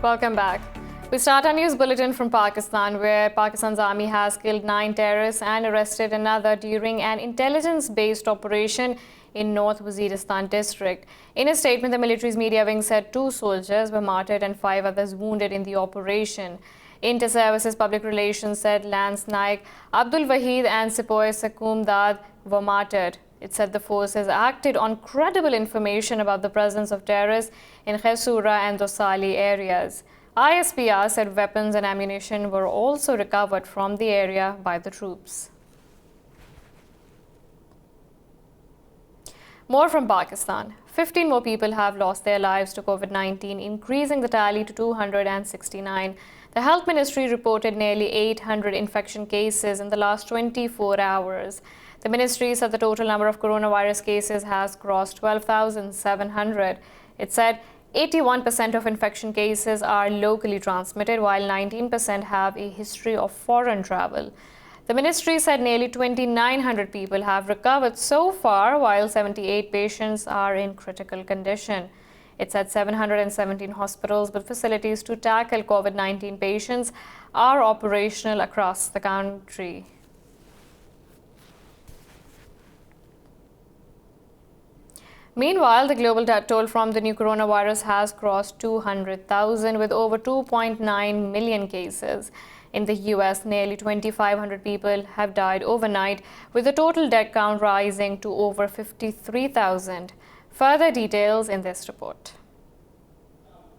Welcome back. We start our news bulletin from Pakistan, where Pakistan's army has killed 9 terrorists and arrested another during an intelligence-based operation in North Waziristan district. In a statement, the military's media wing said 2 soldiers were martyred and 5 others wounded in the operation. Inter-Services Public Relations said Lance Naik, Abdul Wahid and Sepoy Sakum Dad were martyred. It said the forces acted on credible information about the presence of terrorists in Khesura and Dosali areas. ISPR said weapons and ammunition were also recovered from the area by the troops. More from Pakistan. 15 more people have lost their lives to COVID-19, increasing the tally to 269. The Health Ministry reported nearly 800 infection cases in the last 24 hours. The ministry said the total number of coronavirus cases has crossed 12,700. It said 81% of infection cases are locally transmitted, while 19% have a history of foreign travel. The ministry said nearly 2,900 people have recovered so far, while 78 patients are in critical condition. It said 717 hospitals with facilities to tackle COVID-19 patients are operational across the country. Meanwhile, the global death toll from the new coronavirus has crossed 200,000 with over 2.9 million cases. In the US, nearly 2,500 people have died overnight, with the total death count rising to over 53,000. Further details in this report.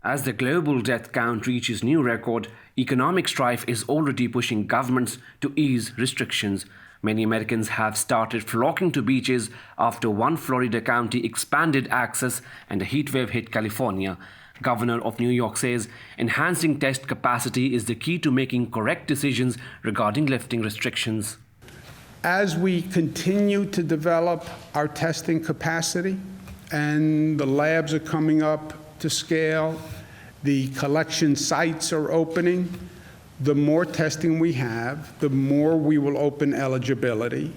As the global death count reaches new record, economic strife is already pushing governments to ease restrictions. Many Americans have started flocking to beaches after one Florida county expanded access and a heat wave hit California. Governor of New York says enhancing test capacity is the key to making correct decisions regarding lifting restrictions. As we continue to develop our testing capacity and the labs are coming up to scale, the collection sites are opening, the more testing we have, the more we will open eligibility.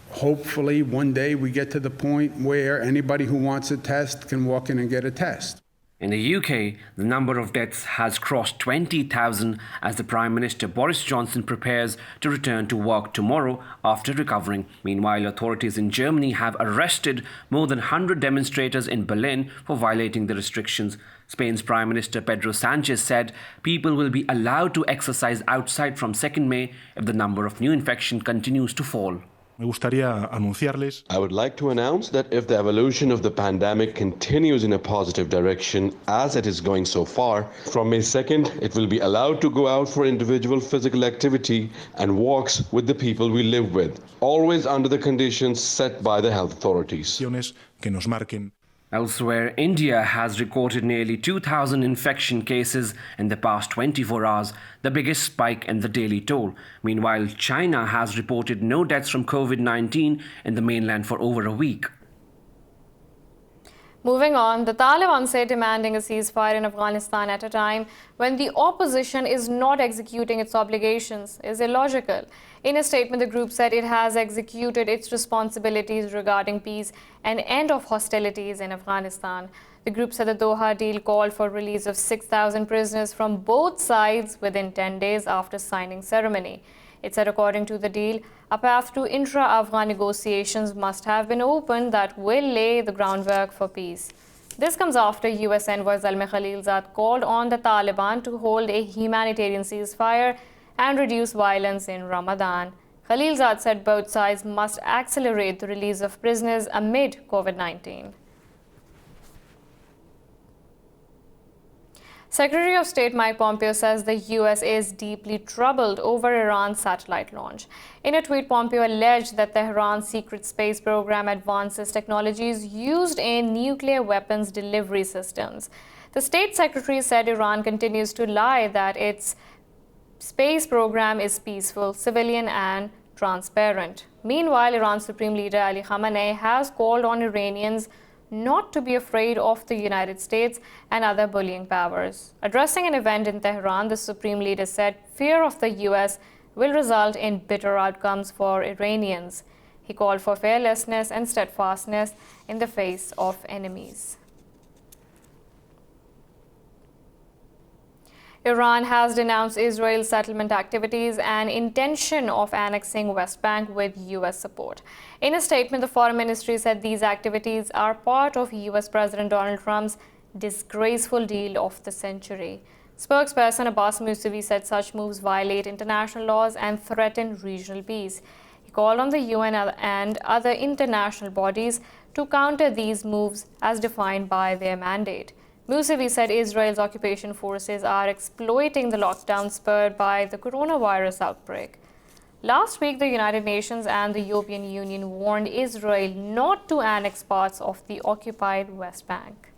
Hopefully, one day we get to the point where anybody who wants a test can walk in and get a test. In the UK, the number of deaths has crossed 20,000 as the Prime Minister Boris Johnson prepares to return to work tomorrow after recovering. Meanwhile, authorities in Germany have arrested more than 100 demonstrators in Berlin for violating the restrictions. Spain's Prime Minister Pedro Sanchez said people will be allowed to exercise outside from 2nd May if the number of new infections continues to fall. I would like to announce that if the evolution of the pandemic continues in a positive direction as it is going so far, from May 2nd, it will be allowed to go out for individual physical activity and walks with the people we live with, always under the conditions set by the health authorities. Elsewhere, India has recorded nearly 2,000 infection cases in the past 24 hours, the biggest spike in the daily toll. Meanwhile, China has reported no deaths from COVID-19 in the mainland for over a week. Moving on, the Taliban say demanding a ceasefire in Afghanistan at a time when the opposition is not executing its obligations is illogical. In a statement, the group said it has executed its responsibilities regarding peace and end of hostilities in Afghanistan. The group said the Doha deal called for release of 6,000 prisoners from both sides within 10 days after signing ceremony. It said according to the deal, a path to intra-Afghan negotiations must have been opened that will lay the groundwork for peace. This comes after US envoy Zalmay Khalilzad called on the Taliban to hold a humanitarian ceasefire and reduce violence in Ramadan. Khalilzad said both sides must accelerate the release of prisoners amid COVID-19. Secretary of State Mike Pompeo says the US is deeply troubled over Iran's satellite launch. In a tweet, Pompeo alleged that Tehran's secret space program advances technologies used in nuclear weapons delivery systems. The state secretary said Iran continues to lie that its space program is peaceful, civilian and transparent. Meanwhile, Iran's Supreme Leader Ali Khamenei has called on Iranians not to be afraid of the United States and other bullying powers. Addressing an event in Tehran, the Supreme Leader said fear of the US will result in bitter outcomes for Iranians. He called for fearlessness and steadfastness in the face of enemies. Iran has denounced Israel's settlement activities and intention of annexing West Bank with U.S. support. In a statement, the Foreign Ministry said these activities are part of U.S. President Donald Trump's disgraceful deal of the century. Spokesperson Abbas Mousavi said such moves violate international laws and threaten regional peace. He called on the UN and other international bodies to counter these moves as defined by their mandate. Mousavi said Israel's occupation forces are exploiting the lockdown spurred by the coronavirus outbreak. Last week, the United Nations and the European Union warned Israel not to annex parts of the occupied West Bank.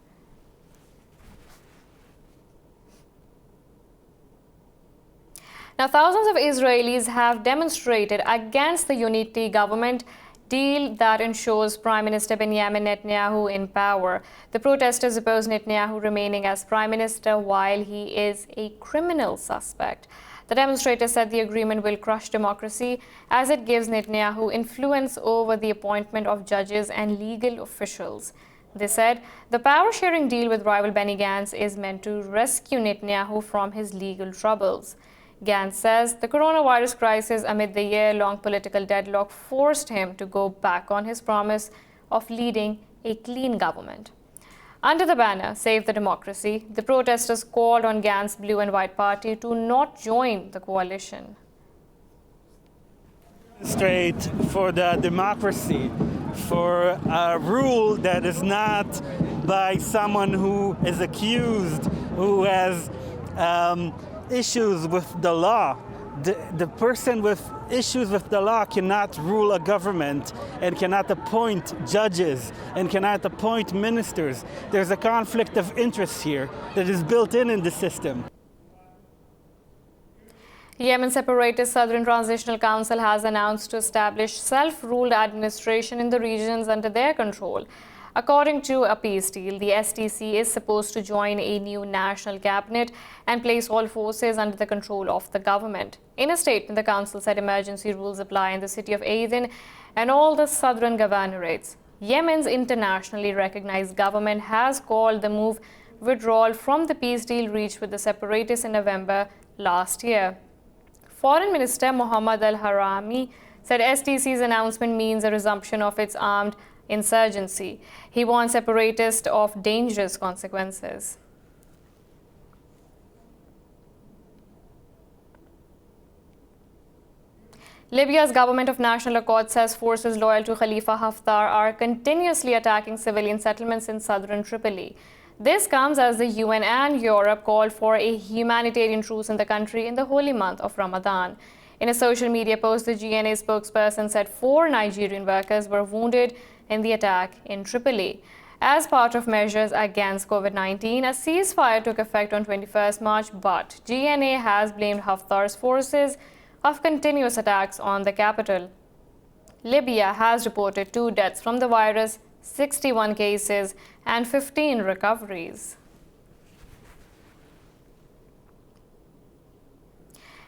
Now, thousands of Israelis have demonstrated against the unity government deal that ensures Prime Minister Benjamin Netanyahu in power. The protesters oppose Netanyahu remaining as Prime Minister while he is a criminal suspect. The demonstrators said the agreement will crush democracy as it gives Netanyahu influence over the appointment of judges and legal officials. They said the power-sharing deal with rival Benny Gantz is meant to rescue Netanyahu from his legal troubles. Gantz says the coronavirus crisis amid the year-long political deadlock forced him to go back on his promise of leading a clean government. Under the banner Save the Democracy, the protesters called on Gantz's Blue and White Party to not join the coalition. Straight for the democracy, for a rule that is not by someone who is accused, who has issues with the law. The person with issues with the law cannot rule a government and cannot appoint judges and cannot appoint ministers. There's a conflict of interest here that is built in the system. Yemen separatist Southern Transitional Council has announced to establish self-ruled administration in the regions under their control. According to a peace deal, the STC is supposed to join a new national cabinet and place all forces under the control of the government. In a statement, the council said emergency rules apply in the city of Aden and all the southern governorates. Yemen's internationally recognized government has called the move withdrawal from the peace deal reached with the separatists in November last year. Foreign Minister Mohammad al-Harami said STC's announcement means a resumption of its armed insurgency. He warned separatists of dangerous consequences. Libya's government of national accord says forces loyal to Khalifa Haftar are continuously attacking civilian settlements in southern Tripoli. This comes as the UN and Europe called for a humanitarian truce in the country in the holy month of Ramadan. In a social media post, the GNA spokesperson said 4 Nigerian workers were wounded in the attack in Tripoli. As part of measures against COVID-19, a ceasefire took effect on 21st March, but GNA has blamed Haftar's forces of continuous attacks on the capital. Libya has reported 2 deaths from the virus, 61 cases, and 15 recoveries.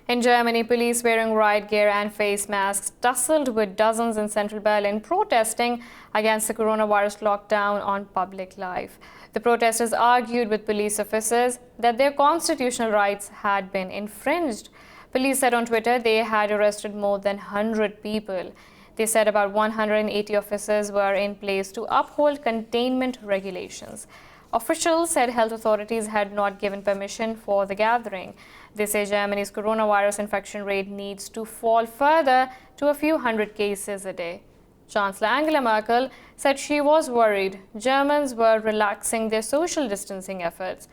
In Germany, police wearing riot gear and face masks tussled with dozens in central Berlin protesting against the coronavirus lockdown on public life. The protesters argued with police officers that their constitutional rights had been infringed. Police said on Twitter they had arrested more than 100 people. They said about 180 officers were in place to uphold containment regulations. Officials said health authorities had not given permission for the gathering. They say Germany's coronavirus infection rate needs to fall further to a few hundred cases a day. Chancellor Angela Merkel said she was worried Germans were relaxing their social distancing efforts.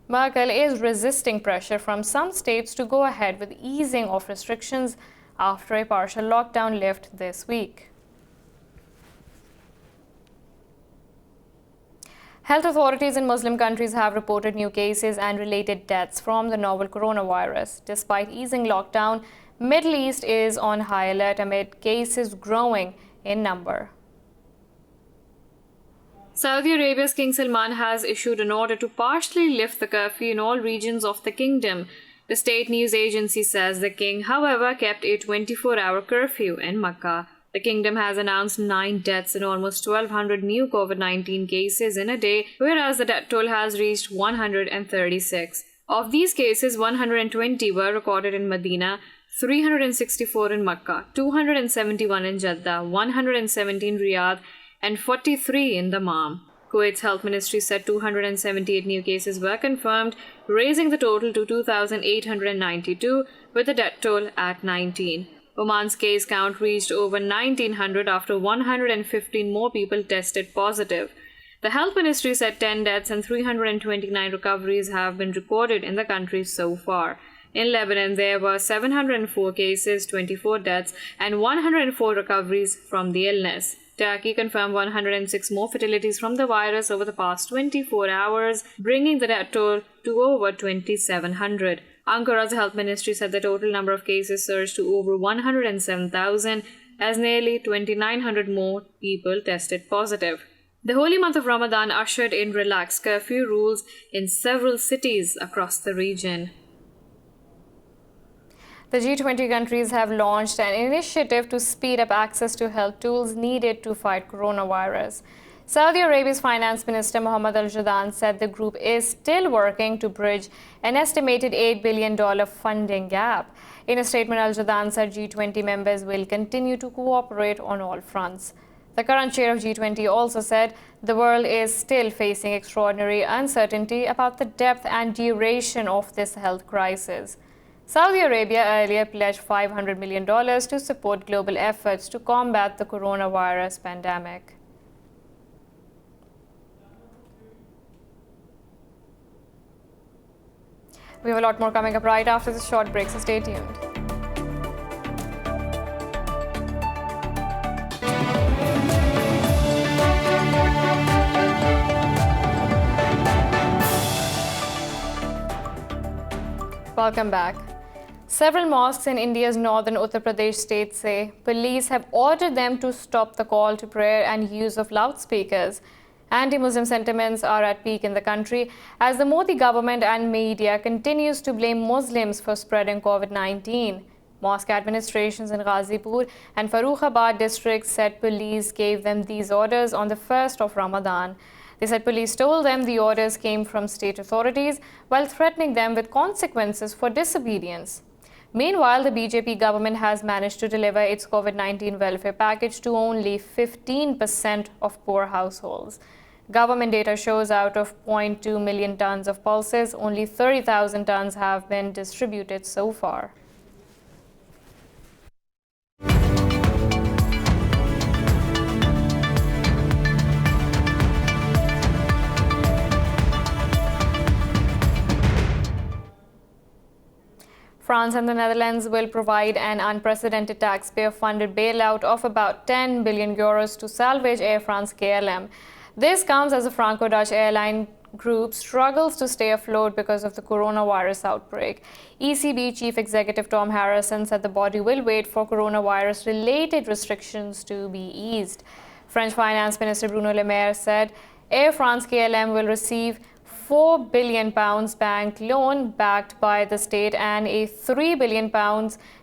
Merkel is resisting pressure from some states to go ahead with easing of restrictions after a partial lockdown lift this week. Health authorities in Muslim countries have reported new cases and related deaths from the novel coronavirus. Despite easing lockdown, Middle East is on high alert amid cases growing in number. Saudi Arabia's King Salman has issued an order to partially lift the curfew in all regions of the kingdom. The state news agency says the king, however, kept a 24-hour curfew in Mecca. The kingdom has announced 9 deaths and almost 1,200 new COVID-19 cases in a day, whereas the death toll has reached 136. Of these cases, 120 were recorded in Medina, 364 in Makkah, 271 in Jeddah, 117 in Riyadh, and 43 in Dammam. Kuwait's health ministry said 278 new cases were confirmed, raising the total to 2,892, with the death toll at 19. Oman's case count reached over 1,900 after 115 more people tested positive. The health ministry said 10 deaths and 329 recoveries have been recorded in the country so far. In Lebanon, there were 704 cases, 24 deaths, and 104 recoveries from the illness. Turkey confirmed 106 more fatalities from the virus over the past 24 hours, bringing the death toll to over 2,700. Ankara's health ministry said the total number of cases surged to over 107,000 as nearly 2,900 more people tested positive. The holy month of Ramadan ushered in relaxed curfew rules in several cities across the region. The G20 countries have launched an initiative to speed up access to health tools needed to fight coronavirus. Saudi Arabia's Finance Minister Mohammed Al-Jadaan said the group is still working to bridge an estimated $8 billion funding gap. In a statement, Al-Jadaan said G20 members will continue to cooperate on all fronts. The current chair of G20 also said the world is still facing extraordinary uncertainty about the depth and duration of this health crisis. Saudi Arabia earlier pledged $500 million to support global efforts to combat the coronavirus pandemic. We have a lot more coming up right after this short break, so stay tuned. Welcome back. Several mosques in India's northern Uttar Pradesh state say police have ordered them to stop the call to prayer and use of loudspeakers. Anti-Muslim sentiments are at peak in the country as the Modi government and media continues to blame Muslims for spreading COVID-19. Mosque administrations in Ghazipur and Farrukhabad districts said police gave them these orders on the 1st of Ramadan. They said police told them the orders came from state authorities while threatening them with consequences for disobedience. Meanwhile, the BJP government has managed to deliver its COVID-19 welfare package to only 15% of poor households. Government data shows out of 0.2 million tons of pulses, only 30,000 tons have been distributed so far. France and the Netherlands will provide an unprecedented taxpayer-funded bailout of about 10 billion euros to salvage Air France-KLM. This comes as the Franco-Dutch airline group struggles to stay afloat because of the coronavirus outbreak. ECB Chief Executive Tom Harrison said the body will wait for coronavirus-related restrictions to be eased. French Finance Minister Bruno Le Maire said Air France-KLM will receive £4 billion bank loan backed by the state and a £3 billion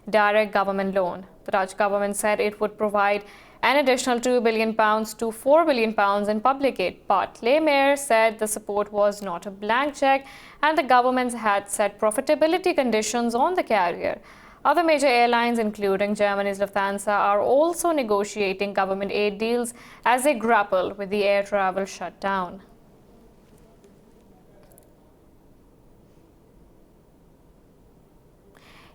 direct government loan. The Dutch government said it would provide an additional £2 billion to £4 billion in public aid. But Le Maire said the support was not a blank check and the government had set profitability conditions on the carrier. Other major airlines, including Germany's Lufthansa, are also negotiating government aid deals as they grapple with the air travel shutdown.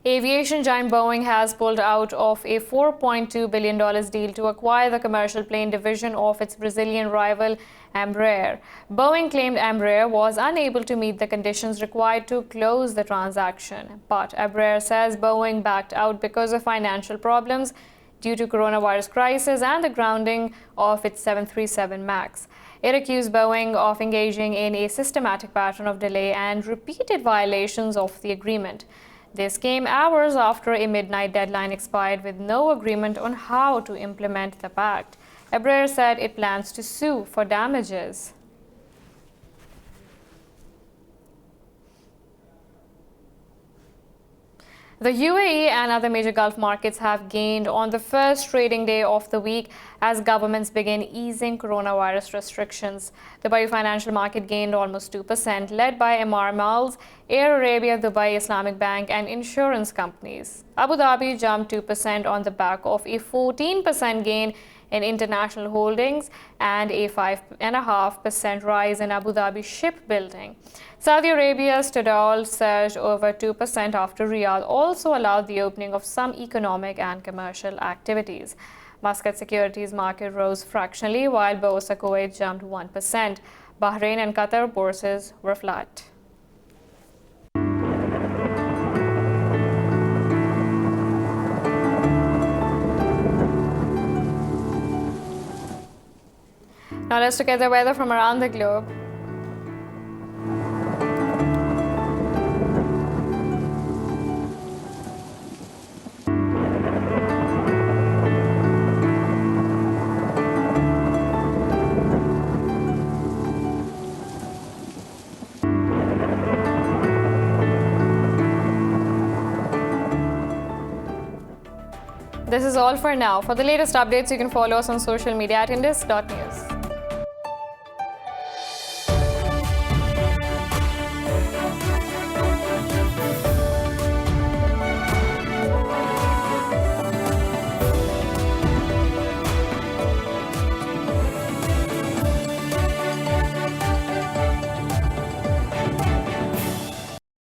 Aviation giant Boeing has pulled out of a $4.2 billion deal to acquire the commercial plane division of its Brazilian rival Embraer. Boeing claimed Embraer was unable to meet the conditions required to close the transaction. But Embraer says Boeing backed out because of financial problems due to coronavirus crisis and the grounding of its 737 MAX. It accused Boeing of engaging in a systematic pattern of delay and repeated violations of the agreement. This came hours after a midnight deadline expired with no agreement on how to implement the pact. Embraer said it plans to sue for damages. The UAE and other major Gulf markets have gained on the first trading day of the week as governments begin easing coronavirus restrictions. The Dubai financial market gained almost 2%, led by Emaar Malls, Air Arabia, Dubai Islamic Bank and insurance companies. Abu Dhabi jumped 2% on the back of a 14% gain in international holdings and a 5.5% rise in Abu Dhabi shipbuilding. Saudi Arabia's Tadal surged over 2% after Riyadh also allowed the opening of some economic and commercial activities. Muscat securities market rose fractionally while Bursa Kuwait jumped 1%. Bahrain and Qatar bourses were flat. Now let's look at the weather from around the globe. This is all for now. For the latest updates, you can follow us on social media at indus.news.